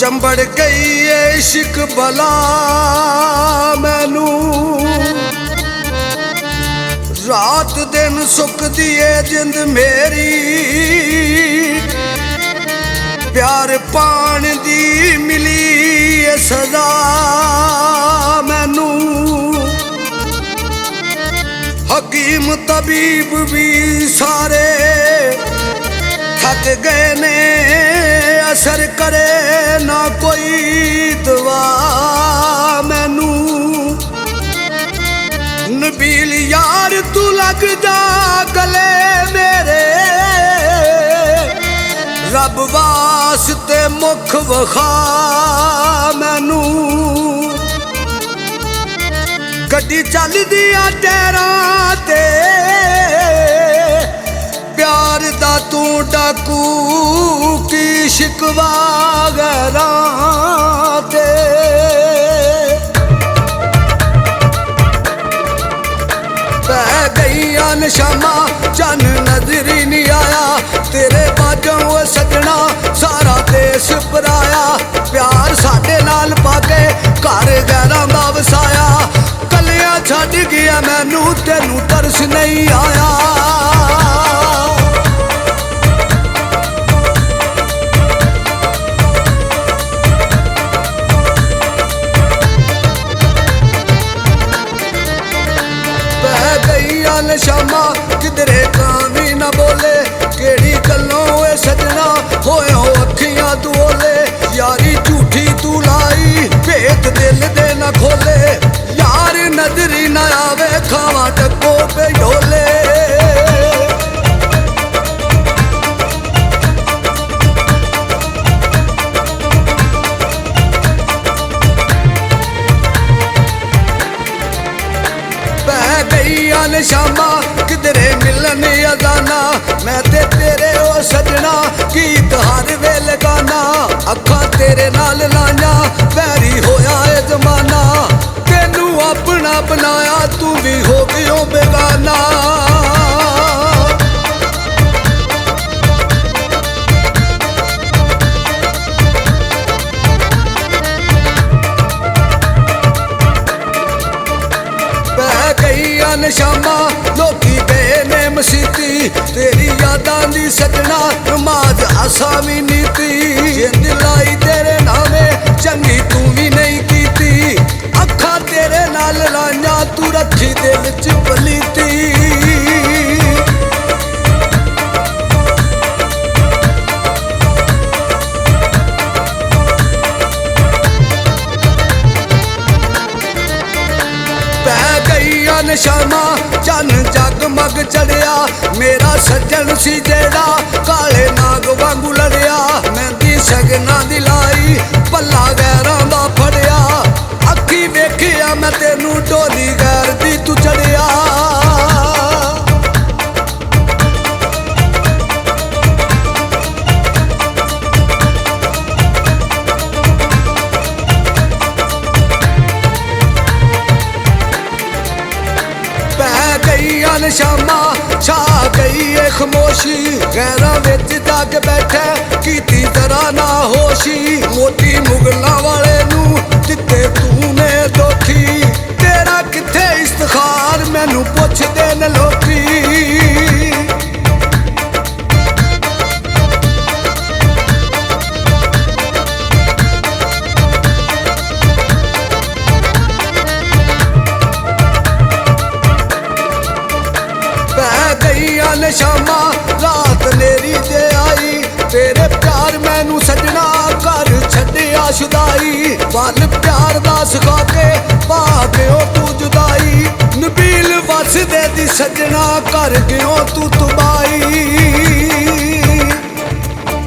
चंबड़ गई इश्क बला मैनू रात दिन सुख दिए जिंद मेरी प्यार पान दी मिली सदा मैनू हकीम तबीब भी सारे थक गए ने असर करे ना कोई दवा मैनू नबील यार तू लग जा गले मेरे रब वास्ते मुख वखा मैनू गड्डी चलदी आ टैरां ते प्यार दा तू डाकू की शिकवा गैरां ते पै गईयां नशामा चन नजर ही नहीं आया तेरे बाजों सजना सारा देश पराया प्यार साडे नाल पाके घर गैरां दा वसाया कलियां छड्ड गया मैनू तेनू तरस नहीं आया शामा किधरे कामी ना बोले केड़ी गल्लों ए सजना होए हो अखियां तू ओले यारी झूठी तू लाई भेत दिल दे ना खोले यार नजरी ना आवे खावा टक्को पे ढोले शामा किधरे मिलन अजाना मैं ते तेरे ओ सजना गीत हर वेले गाना अखा तेरे नाल लाइया वैरी होया ए जमाना तेनू अपना बनाया तू भी हो गयो बेगाना शामा लोकी गए ने मसीती तेरी यादां दी सजना नमाज आसामी नीति जिंद लाई तेरे नामे चंगी तू भी नहीं कीती अखा तेरे नाल लाइया तू रखी दिल च पलीती शामा चन जगमग चढ़िया मेरा सज्जन सी जेड़ा काले नाग वांगू लड़िया मेहंदी सगना दी लाई पल्ला गैरां दा फड़िया अखी वेखिया मैं तेनू डोली गैर दी तू चढ़िया शामा छा गई है खामोशी गैरां विच जाग बैठा कीती जरा ना होशी मोती मुगलां वाले नू दिते तूने दोखी तेरा किथे इफ्तिखार मैनू पुछदे न लोकी शामा रात नेरी दे आई तेरे प्यार मैनू सजना घर छड्डिया शुदाई वल प्यार दा सिखा के पा गयो तू जुदाई नबील वस दे दी सजना कर गयो तू तबाई